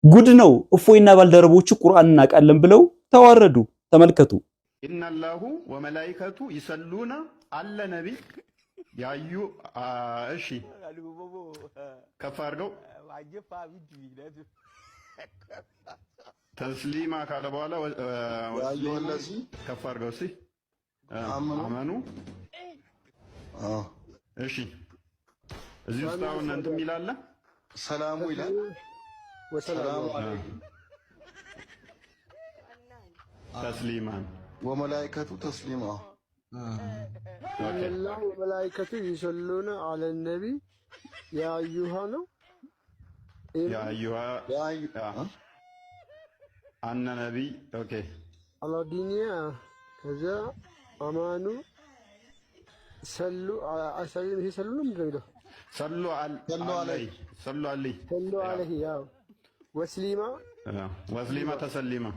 ጉድ ነው። እፎይና ባልደረቦቹ ቁርአን እናውቃለን ብለው ተዋረዱ። ተመልከቱ። ኢነላሁ ወመላኢከቱ ይሰሉና አለ ነቢ ያዩ እሺ ከፍ አድርገው ተስሊማ ካለ በኋላ ከፍ አድርገው እስኪ አመኑ። እሺ እዚህ ውስጥ አሁን እንትን ይላል ሰላሙ ይላል ወሰላሙ አለይኩም ተስሊማን ወመላኢከቱ ተስሊማ አላህ ወመላኢከቱ ይሰሉና አለ ነቢ ያ አዩሃ ነው ያ አዩሃ አነ ነቢ ኦኬ አላዲኒያ ከዛ አማኑ ሰሉ አሰሊም ይሰሉ ነው ምንድነው ሰሉ አለይ ሰሉ አለይ ያው ወስሊማ ተሰሊማ